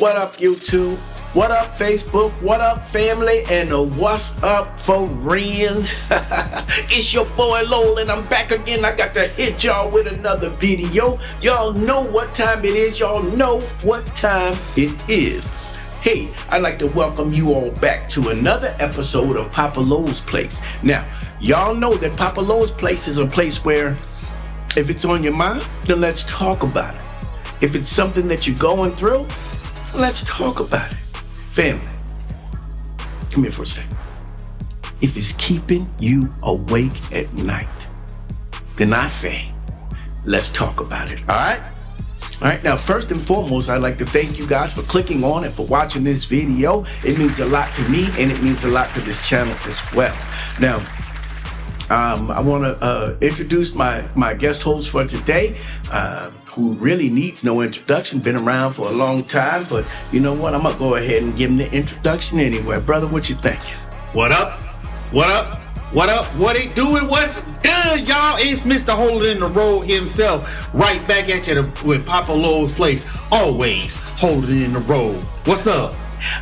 What up, YouTube? What up, Facebook? What up, family? And what's up, friends? It's your boy Lowell, and I'm back again. I got to hit y'all with another video. Y'all know what time it is. Y'all know what time it is. Hey, I'd like to welcome you all back to another episode of Papa Lowell's Place. Now, y'all know that Papa Lowell's Place is a place where if it's on your mind, then let's talk about it. If it's something that you're going through, let's talk about it. Family, come here for a second. If it's keeping you awake at night, then I say, let's talk about it, all right? All right, now first and foremost, I'd like to thank you guys for clicking on and for watching this video. It means a lot to me, and it means a lot to this channel as well. Now, I want to introduce my guest host for today, who really needs no introduction, been around for a long time, but you know what? I'm going to go ahead and give him the introduction anyway. Brother, what you think? What up? What up? What up? What he doing? What's good, y'all? It's Mr. Holding in the Road himself, right back at you with Papa Lowell's Place, always holding in the road. What's up?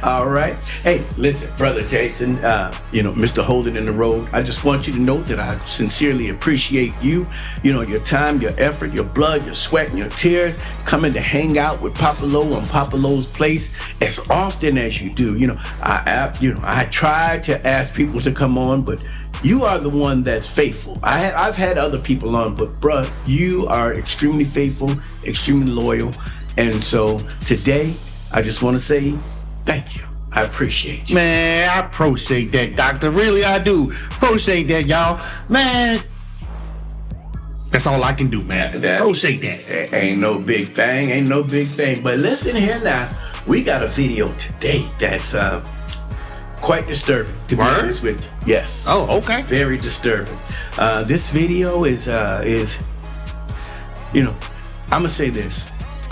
All right. Hey, listen, Brother Jason, Mr. Holding in the Road, I just want you to know that I sincerely appreciate you, your time, your effort, your blood, your sweat, and your tears, coming to hang out with Papa Lowell on Papa Lowell's Place as often as you do. I try to ask people to come on, but you are the one that's faithful. I've had other people on, but bruh, you are extremely faithful, extremely loyal. And so today, I just want to say, thank you. I appreciate you. Man, I appreciate that, doctor. Really, I do. Appreciate that, y'all. Man, that's all I can do, man. Appreciate that. Ain't no big thing. But listen here now. We got a video today that's quite disturbing, to be honest with you. Yes. Oh, okay. Very disturbing. This video is I'm going to say this.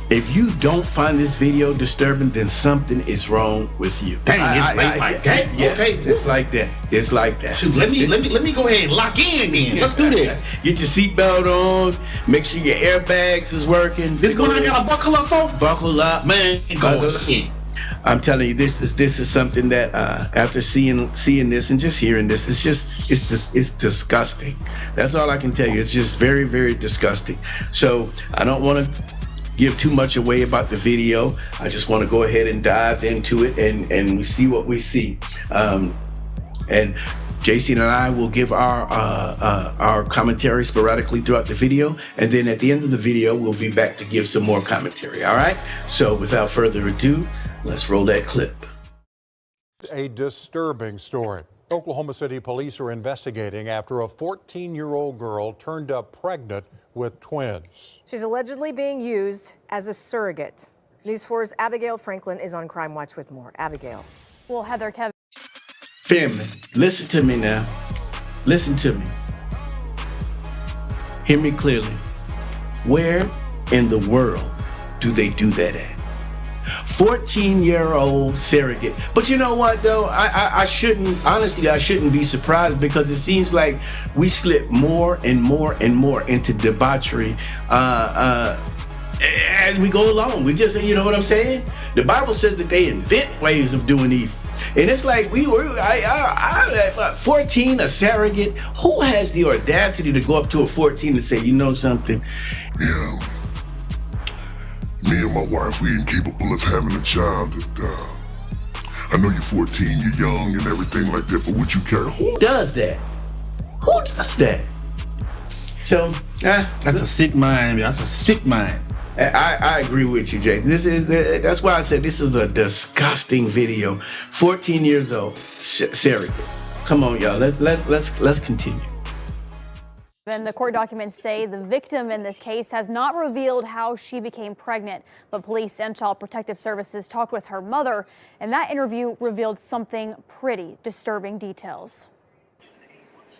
If you don't find this video disturbing, then something is wrong with you. Dang, it's like that. Yeah, okay, it's like that. It's like that. Shoot, let me go ahead and lock in then. Let's do this. Get your seatbelt on. Make sure your airbags is working. This one I gotta buckle up for? Buckle up, man. Go ahead. I'm telling you, this is something that after seeing this and just hearing this, it's disgusting. That's all I can tell you. It's just very, very disgusting. So I don't want to give too much away about the video. I just want to go ahead and dive into it and we see what we see. And Jason and I will give our commentary sporadically throughout the video, and then at the end of the video, we'll be back to give some more commentary. All right. So without further ado, let's roll that clip. A disturbing story. Oklahoma City police are investigating after a 14-year-old girl turned up pregnant with twins. She's allegedly being used as a surrogate. News 4's Abigail Franklin is on Crime Watch with more. Abigail. Well, Heather, Kevin. Family, listen to me now. Listen to me. Hear me clearly. Where in the world do they do that at? 14-year-old surrogate. But you know what though? I shouldn't be surprised, because it seems like we slip more and more and more into debauchery as we go along. We just, you know what I'm saying? The Bible says that they invent ways of doing evil. And it's like I 14, a surrogate. Who has the audacity to go up to a 14 and say, you know something? Yeah. Me and my wife, we ain't capable of having a child. I know you're 14, you're young and everything like that, but would you care? Who does that? Who does that? So, that's a sick mind. That's a sick mind. I agree with you, Jay. That's why I said this is a disgusting video. 14 years old, surrogate. Come on, y'all. Let's continue. And the court documents say the victim in this case has not revealed how she became pregnant, but police and Child Protective Services talked with her mother, and that interview revealed something pretty disturbing details.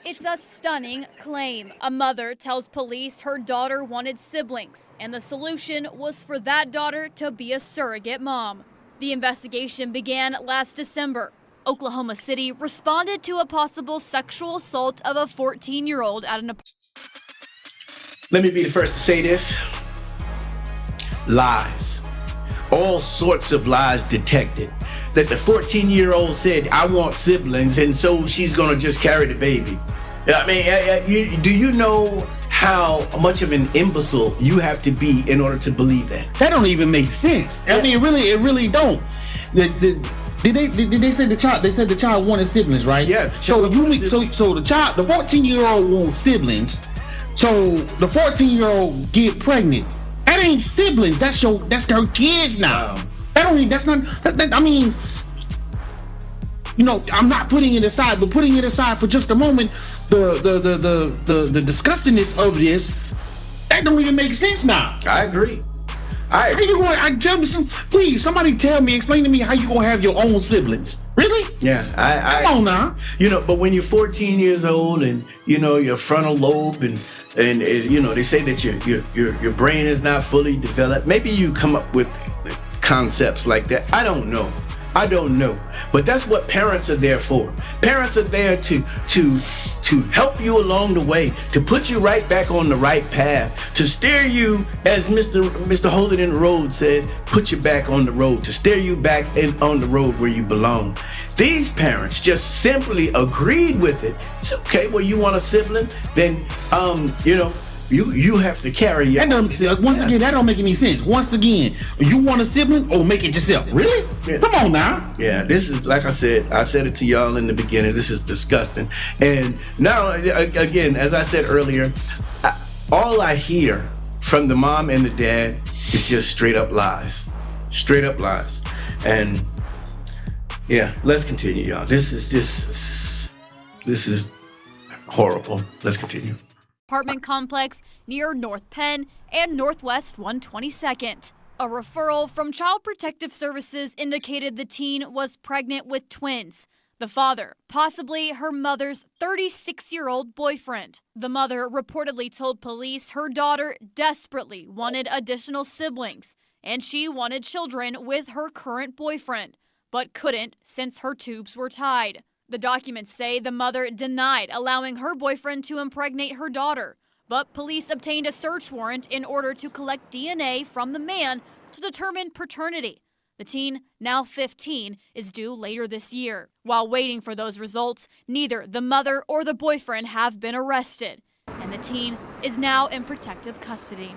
It's a stunning claim. A mother tells police her daughter wanted siblings, and the solution was for that daughter to be a surrogate mom. The investigation began last December. Oklahoma City responded to a possible sexual assault of a 14-year-old at an apartment. Let me be the first to say this. Lies. all sorts of lies detected. That the 14-year-old said, I want siblings, and so she's gonna just carry the baby. I mean, do you know how much of an imbecile you have to be in order to believe that? That don't even make sense. I mean, it really don't. Did they say the child? They said the child wanted siblings, right? Yeah. So the 14-year-old wants siblings. So the 14-year-old get pregnant. That ain't siblings. That's their kids now. Wow. I mean, you know, I'm not putting it aside, but putting it aside for just a moment, the disgustingness of this, that don't even make sense now. I agree. How you going? Tell me please. Somebody explain to me how you gonna have your own siblings? Really? Yeah, come on now. You know, but when you're 14 years old and you know your frontal lobe and you know they say that your brain is not fully developed. Maybe you come up with concepts like that. I don't know. But that's what parents are there for. Parents are there to help you along the way, to put you right back on the right path, to steer you, as Mr. Hold It in the Road says, put you back on the road, to steer you back on the road where you belong. These parents just simply agreed with it. It's okay, well, you want a sibling? Then, you know, you have to carry your again, that don't make any sense. Once again, you want a sibling or make it yourself? Really? Yeah. Come on now. Yeah, this is, like I said it to y'all in the beginning, this is disgusting. And now, again, as I said earlier, all I hear from the mom and the dad is just straight up lies. Straight up lies. And yeah, let's continue, y'all. This is horrible. Let's continue. Apartment complex near North Penn and Northwest 122nd. A referral from Child Protective Services indicated the teen was pregnant with twins. The father, possibly her mother's 36-year-old boyfriend. The mother reportedly told police her daughter desperately wanted additional siblings, and she wanted children with her current boyfriend, but couldn't since her tubes were tied. The documents say the mother denied allowing her boyfriend to impregnate her daughter, but police obtained a search warrant in order to collect DNA from the man to determine paternity. The teen, now 15, is due later this year. While waiting for those results, neither the mother or the boyfriend have been arrested, and the teen is now in protective custody.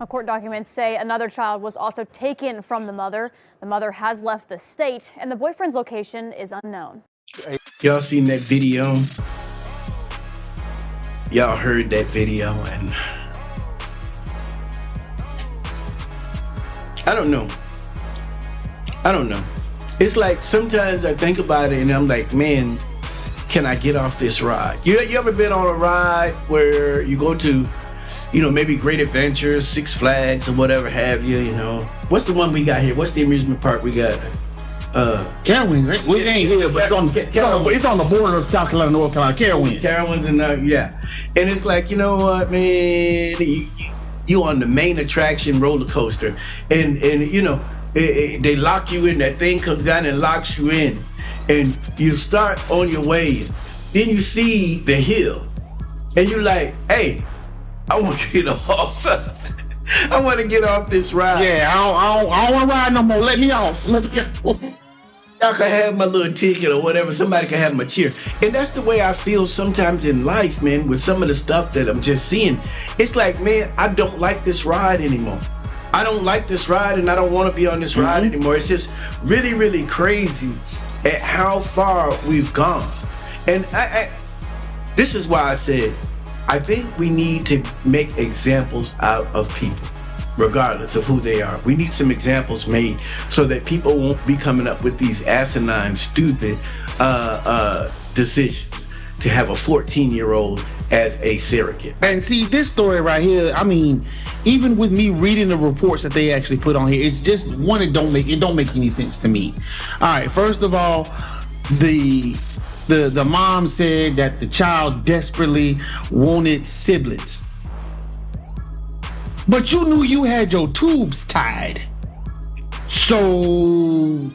Court documents say another child was also taken from the mother. The mother has left the state, and the boyfriend's location is unknown. Y'all seen that video? Y'all heard that video, and I don't know. It's like sometimes I think about it and I'm like, man, can I get off this ride? You ever been on a ride where you go to, you know, maybe Great Adventures, Six Flags, or whatever have you, you know? What's the one we got here? What's the amusement park we got? Carowinds, right? We ain't here, but it's on the border of South Carolina, North Carolina. Carowinds and yeah. And it's like, you know what, man? You on the main attraction roller coaster, and you know, they lock you in. That thing comes down and locks you in, and you start on your way. Then you see the hill, and you're like, hey, I want to get off. I want to get off this ride. Yeah, I don't want to ride no more. Let me off. Y'all can have my little ticket or whatever. Somebody can have my cheer. And that's the way I feel sometimes in life, man, with some of the stuff that I'm just seeing. It's like, man, I don't like this ride anymore. I don't like this ride, and I don't want to be on this ride anymore. It's just really, really crazy at how far we've gone. And this is why I said, I think we need to make examples out of people, regardless of who they are. We need some examples made so that people won't be coming up with these asinine, stupid decisions to have a 14-year-old as a surrogate. And see, this story right here, I mean, even with me reading the reports that they actually put on here, it's just one, it don't make any sense to me. All right, first of all, the mom said that the child desperately wanted siblings. But you knew you had your tubes tied. So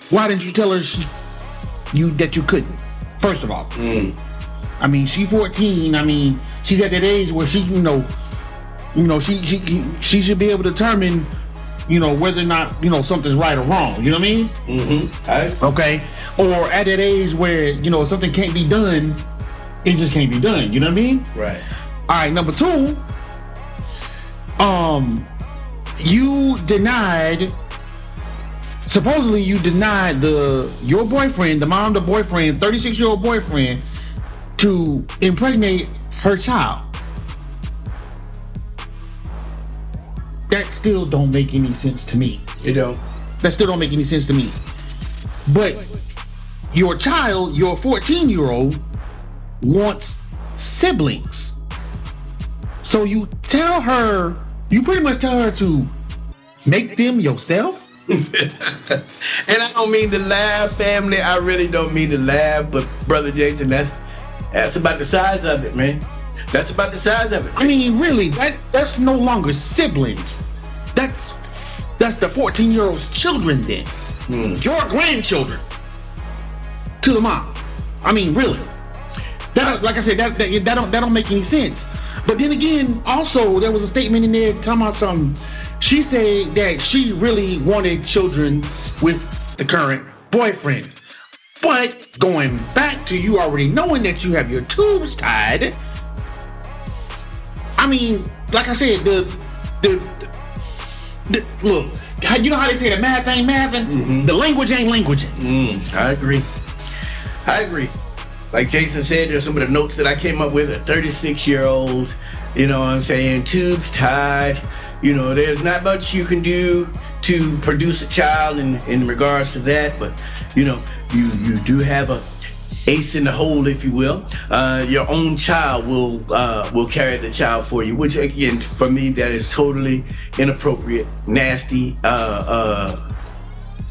why didn't you tell her that you couldn't? First of all. I mean, she's 14. I mean, she's at that age where she, you know, she should be able to determine, whether or not, something's right or wrong. You know what I mean? Mm-hmm. Okay. Or at that age where, something can't be done, it just can't be done. You know what I mean? Right. All right. Number 2, supposedly you denied your boyfriend, the 36-year-old boyfriend, to impregnate her child. That still don't make any sense to me. You don't. That still don't make any sense to me. But your child, your 14-year-old, wants siblings. So you pretty much tell her to make them yourself? And I don't mean to laugh, family. I really don't mean to laugh, but Brother Jason, that's about the size of it, man. That's about the size of it. I mean, really, that's no longer siblings. That's the 14-year-old's children then. Your grandchildren to the mom. I mean, really. Like I said, that don't make any sense. But then again, also there was a statement in there talking about something. She said that she really wanted children with the current boyfriend. But going back to you already knowing that you have your tubes tied, I mean, like I said, look, you know how they say the math ain't mathing? Mm-hmm. The language ain't languaging. I agree. Like Jason said, there's some of the notes that I came up with. A 36-year-old, you know what I'm saying, tubes tied. There's not much you can do to produce a child in regards to that, but you do have a ace in the hole, if you will. Your own child will carry the child for you, which again, for me, that is totally inappropriate, nasty,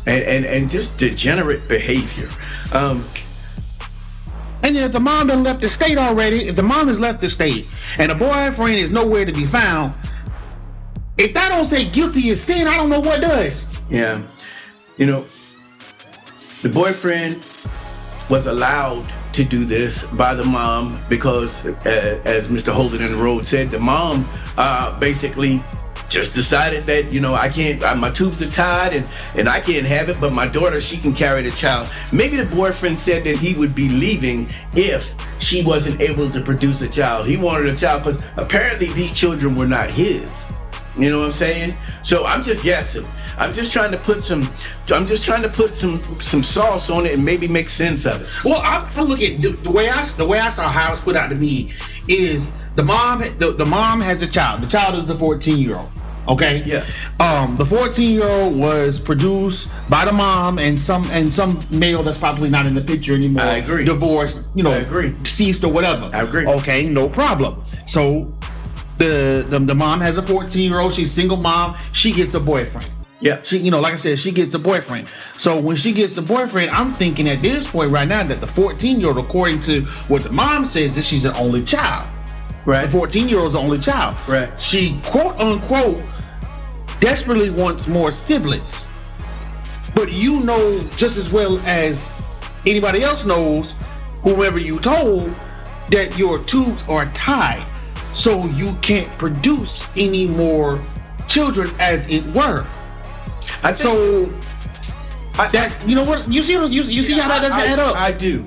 and just degenerate behavior. And then if the mom done left the state already, if the mom has left the state and the boyfriend is nowhere to be found, if that don't say guilty as sin, I don't know what does. Yeah. The boyfriend was allowed to do this by the mom because, as Mr. Holden in the Road said, the mom basically just decided that, I can't, my tubes are tied and I can't have it, but my daughter, she can carry the child. Maybe the boyfriend said that he would be leaving if she wasn't able to produce a child. He wanted a child because apparently these children were not his. You know what I'm saying? So I'm just guessing. I'm just trying to put some sauce on it and maybe make sense of it. Well, I look at the way I saw how it's put out to me is the mom has a child. The child is the 14-year-old. Okay. Yeah. The 14-year-old was produced by the mom and some male that's probably not in the picture anymore. I agree. Divorced. I agree. Deceased or whatever. I agree. Okay, no problem. So the mom has a 14-year-old. She's a single mom. She gets a boyfriend. Yeah. She, like I said, she gets a boyfriend. So when she gets a boyfriend, I'm thinking at this point right now that the 14-year-old, according to what the mom says, is she's an only child. Right. The 14-year-old's the only child. Right. She, quote unquote, desperately wants more siblings. But you know just as well as anybody else knows, whoever you told, that your tubes are tied. So you can't produce any more children, as it were. You know what? You see how that doesn't add up. I do,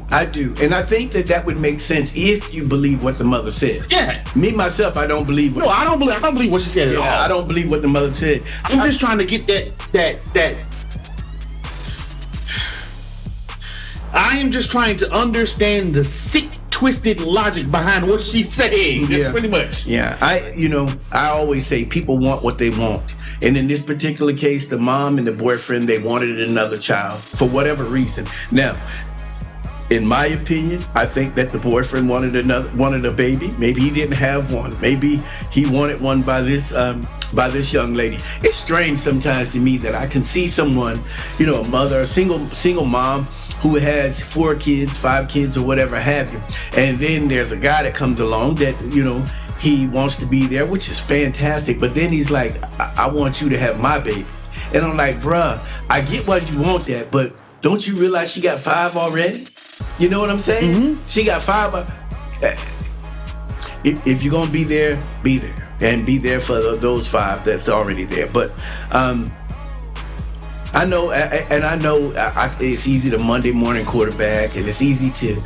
and I think that would make sense if you believe what the mother said. Yeah. Me myself, I don't believe. I don't believe what she said at all. I don't believe what the mother said. I'm just trying to get that. I am just trying to understand the sick, twisted logic behind what she's saying. Yeah. Pretty much. Yeah. I always say people want what they want. And in this particular case, the mom and the boyfriend, they wanted another child for whatever reason. Now, in my opinion, I think that the boyfriend wanted a baby. Maybe he didn't have one. Maybe he wanted one by this young lady. It's strange sometimes to me that I can see someone, a mother, a single mom who has 4 kids, 5 kids, or whatever have you. And then there's a guy that comes along that, he wants to be there, which is fantastic. But then he's like, I want you to have my baby. And I'm like, bruh, I get why you want that, but don't you realize she got 5 already? You know what I'm saying? Mm-hmm. She got 5. if you're gonna be there, and be there for those 5 that's already there. But I know, and I know it's easy to Monday morning quarterback, and it's easy to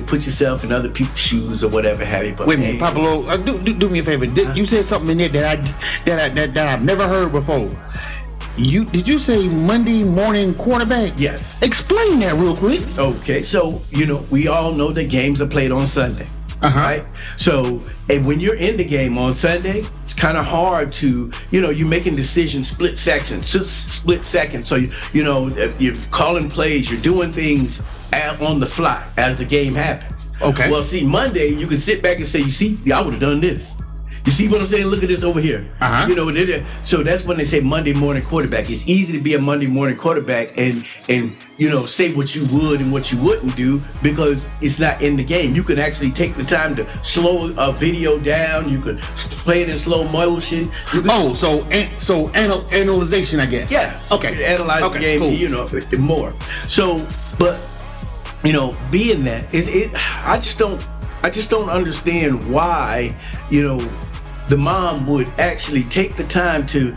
put yourself in other people's shoes or whatever have you. But wait a minute, Pablo, do me a favor. You said something in there that I've never heard before. Did you say Monday morning quarterback? Yes. Explain that real quick. Okay, so we all know that games are played on Sunday. Right? So, and when you're in the game on Sunday, it's kind of hard to, you're making decisions split second. So, you're calling plays, you're doing things on the fly as the game happens. Okay. Well, see, Monday, you can sit back and say, I would have done this. You see what I'm saying? Look at this over here. So that's when they say Monday morning quarterback. It's easy to be a Monday morning quarterback and say what you would and what you wouldn't do because it's not in the game. You can actually take the time to slow a video down. You could play it in slow motion. So analyzation, I guess. Yes. Okay. You analyze the game, cool. More. So, but being that I just don't understand why the mom would actually take the time to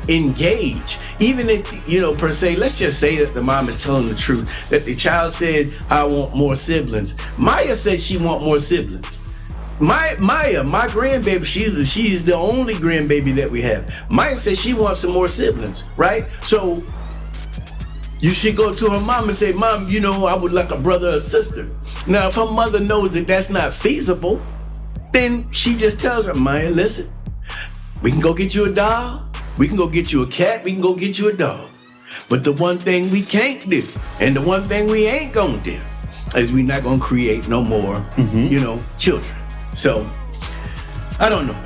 engage, even if per se, let's just say that the mom is telling the truth, that the child said, I want more siblings. Maya said she want more siblings. Maya, my grandbaby, she's the only grandbaby that we have. Maya said she wants some more siblings, right? So you should go to her mom and say, Mom, I would like a brother or sister. Now, if her mother knows that that's not feasible, then she just tells her, Maya, listen, we can go get you a doll, we can go get you a cat, we can go get you a dog. But the one thing we can't do, and the one thing we ain't gonna do, is we're not gonna create no more, children. So, I don't know.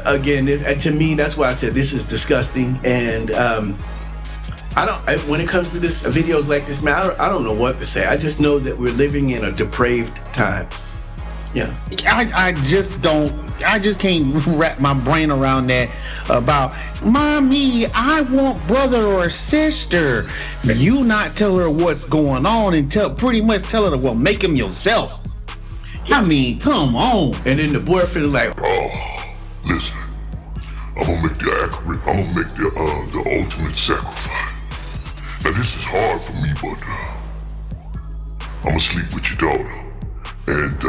Again, to me, that's why I said this is disgusting. And when it comes to videos like this, man, I don't know what to say. I just know that we're living in a depraved time. Yeah. I just can't wrap my brain around that about, Mommy, I want brother or sister. You not tell her what's going on and pretty much tell her, well, make him yourself. I mean, come on. And then the boyfriend like, listen, I'm gonna make the ultimate sacrifice. Now this is hard for me, but I'm gonna sleep with your daughter. And,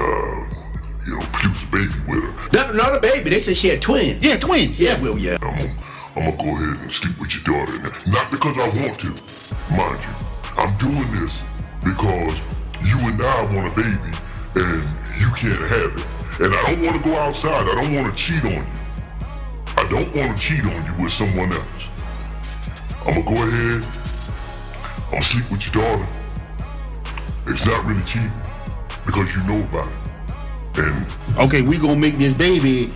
produce a baby with her. Not a baby. They said she had twins. Yeah, twins. Yeah, well, yeah. I'm gonna go ahead and sleep with your daughter. Not because I want to, mind you. I'm doing this because you and I want a baby, and you can't have it. And I don't want to go outside. I don't want to cheat on you. I don't want to cheat on you with someone else. I'm gonna go ahead. I'm gonna sleep with your daughter. It's not really cheating because you know about it. And okay, we gonna make this baby,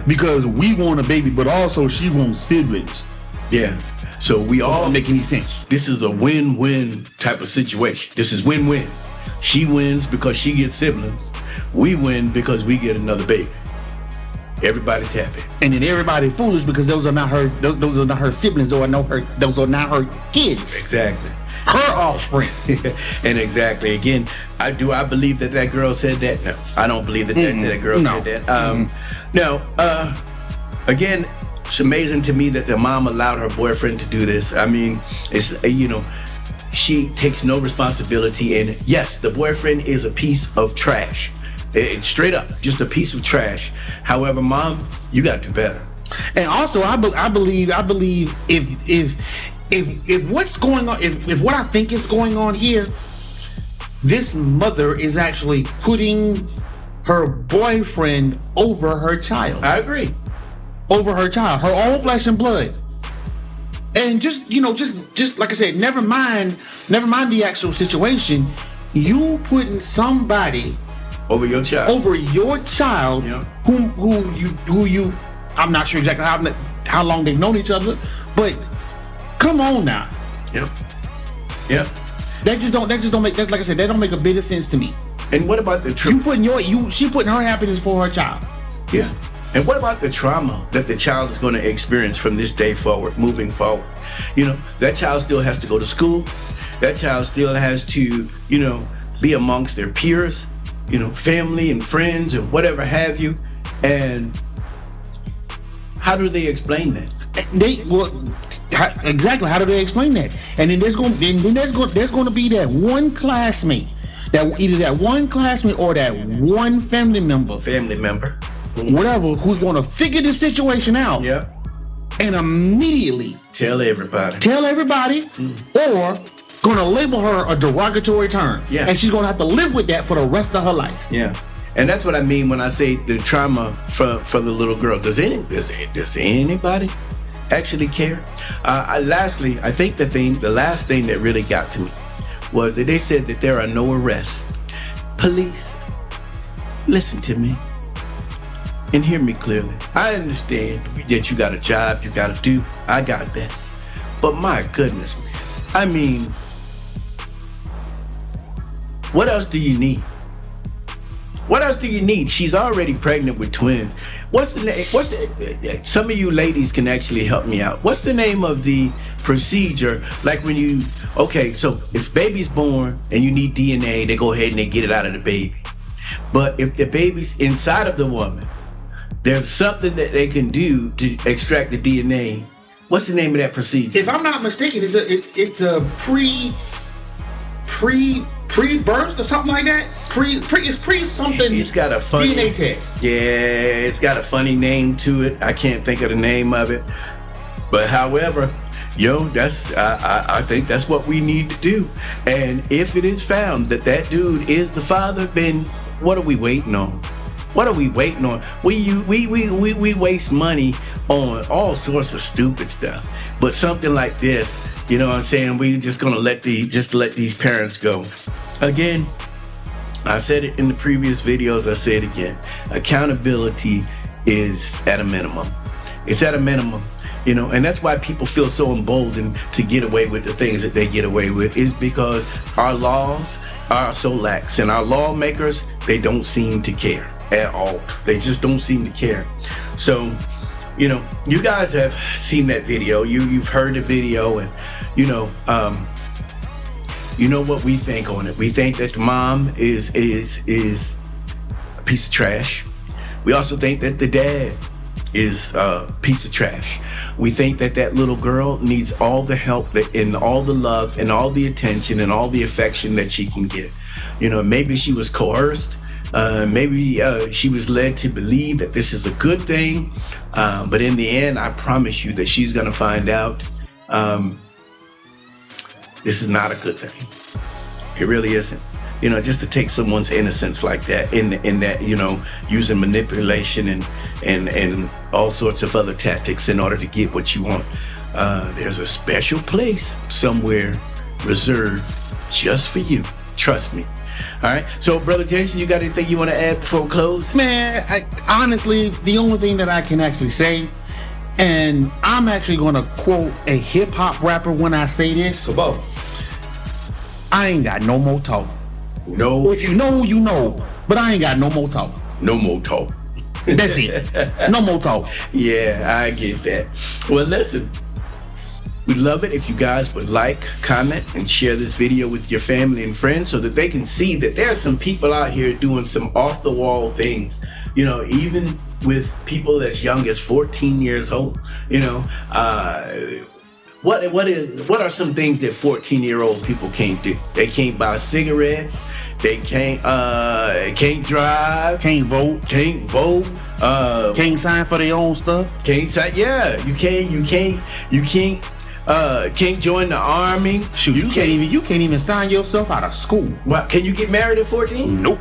because we want a baby, but also she wants siblings. Yeah. So we all don't make any sense. This is a win-win type of situation. This is win-win. She wins because she gets siblings. We win because we get another baby. Everybody's happy. And then everybody foolish because those are not her. Those are not her siblings. Those are not her kids. Exactly. Her offspring. And exactly. Again, I believe that girl said that? No, I don't believe that that girl said that. Now, again, it's amazing to me that the mom allowed her boyfriend to do this. I mean, it's she takes no responsibility. And yes, the boyfriend is a piece of trash. It's straight up, just a piece of trash. However, Mom, you got to do better. And also, I believe if what's going on, if what I think is going on here, this mother is actually putting her boyfriend over her child. I agree. Over her child, her own flesh and blood. And just like I said, never mind the actual situation. You putting somebody over your child, yeah. who you I'm not sure exactly how long they've known each other, but come on now. Yep. That just don't make that, like I said, that don't make a bit of sense to me. And what about the she putting her happiness for her child. Yeah. And what about the trauma that the child is going to experience from this day forward, moving forward? That child still has to go to school. That child still has to, be amongst their peers. family and friends and whatever have you. And how do they explain that? Exactly. How do they explain that? And then there's going to be that one classmate, that either that one classmate or that one family member, whatever, who's going to figure this situation out. Yeah. And immediately tell everybody, or going to label her a derogatory term. Yeah. And she's going to have to live with that for the rest of her life. Yeah. And that's what I mean when I say the trauma for the little girl. Does anybody actually care? Lastly, I think the last thing that really got to me was that they said that there are no arrests. Police, listen to me and hear me clearly. I understand that you got a job you got to do. I got that. But my goodness, man. I mean, what else do you need? What else do you need? She's already pregnant with twins. What's the name? Some of you ladies can actually help me out. What's the name of the procedure? Like when so if baby's born and you need DNA, they go ahead and they get it out of the baby. But if the baby's inside of the woman, there's something that they can do to extract the DNA. What's the name of that procedure? If I'm not mistaken, it's a pre-birth or something like that. Something. It's got a funny DNA test. Yeah, it's got a funny name to it. I can't think of the name of it. But however, I think that's what we need to do. And if it is found that dude is the father, then what are we waiting on? What are we waiting on? We waste money on all sorts of stupid stuff. But something like this, you know what I'm saying? We just gonna let these parents go. Again, I said it in the previous videos, I say it again. Accountability is at a minimum. It's at a minimum, and that's why people feel so emboldened to get away with the things that they get away with, is because our laws are so lax, and our lawmakers, they don't seem to care at all. They just don't seem to care. So, you guys have seen that video. You've heard the video, and you know what we think on it. We think that the mom is a piece of trash. We also think that the dad is a piece of trash. We think that little girl needs all the help and all the love and all the attention and all the affection that she can get. Maybe she was coerced. Maybe she was led to believe that this is a good thing. But in the end, I promise you that she's going to find out this is not a good thing. It really isn't. Just to take someone's innocence like that, in that, using manipulation and all sorts of other tactics in order to get what you want. There's a special place somewhere reserved just for you. Trust me. All right. So, Brother Jason, you got anything you want to add before we close? Man, honestly, the only thing that I can actually say, and I'm actually going to quote a hip-hop rapper when I say this. Come on. I ain't got no more talk. No. If you know, you know. But I ain't got no more talk. No more talk. That's it. No more talk. Yeah, I get that. Well, listen. We'd love it if you guys would like, comment, and share this video with your family and friends so that they can see that there are some people out here doing some off-the-wall things. Even with people as young as 14 years old. What are some things that 14-year-old people can't do? They can't buy cigarettes. They can't drive. Can't vote. Can't sign for their own stuff. Can't sign. Yeah, you can't join the army. Shoot, you can't even sign yourself out of school. What? Can you get married at 14? Nope.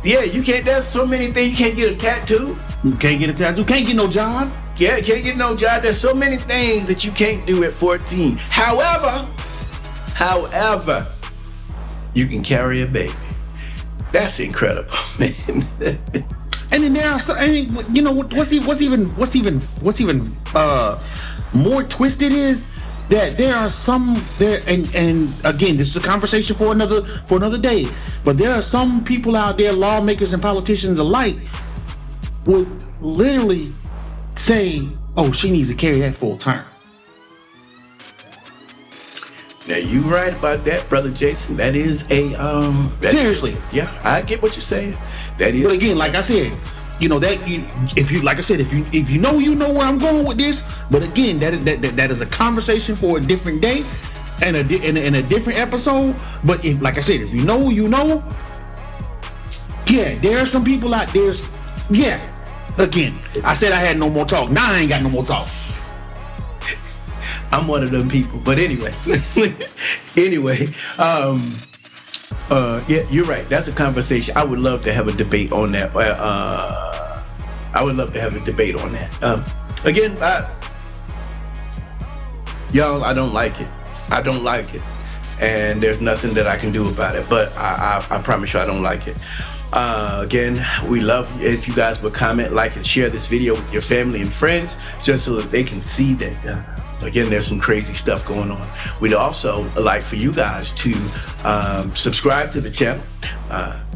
Yeah, you can't. There's so many things. You can't get a tattoo. You can't get a tattoo. Can't get no job. Yeah, can't get no job. There's so many things that you can't do at 14. However, you can carry a baby. That's incredible, man. And then there are some, what's even more twisted is that there are some there, and again, this is a conversation for another day. But there are some people out there, lawmakers and politicians alike, would literally say, "Oh, she needs to carry that full term." Now you right about that, brother Jason. That is a Seriously. Yeah, I get what you're saying. That is. But again, like I said, you know that if you know where I'm going with this. But again, that is a conversation for a different day and a different episode. But if, like I said, if you know, yeah, there are some people out there. Yeah, again, I said I had no more talk. Now I ain't got no more talk. I'm one of them people. But anyway, yeah, you're right. That's a conversation. I would love to have a debate on that. I would love to have a debate on that. Again, y'all, I don't like it. I don't like it. And there's nothing that I can do about it. But I promise you I don't like it. Again, we love if you guys would comment, like, and share this video with your family and friends, just so that they can see that, again, there's some crazy stuff going on. We'd also like for you guys to subscribe to the channel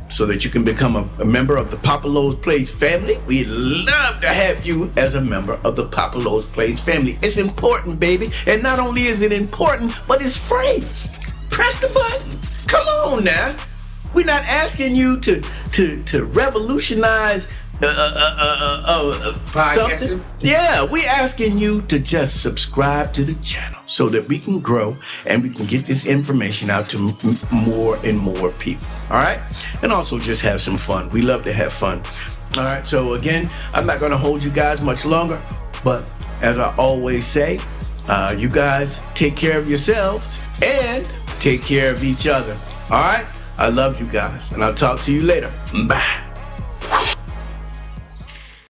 so that you can become a member of the Papa Lowe's Plays family. We'd love to have you as a member of the Papa Lowe's Plays family. It's important, baby. And not only is it important, but it's free. Press the button. Come on now. We're not asking you to revolutionize something. Yeah, we're asking you to just subscribe to the channel so that we can grow and we can get this information out to more and more people. All right, and also just have some fun. We love to have fun. All right, so again, I'm not going to hold you guys much longer, but as I always say, you guys take care of yourselves and take care of each other. All right, I love you guys, and I'll talk to you later. Bye.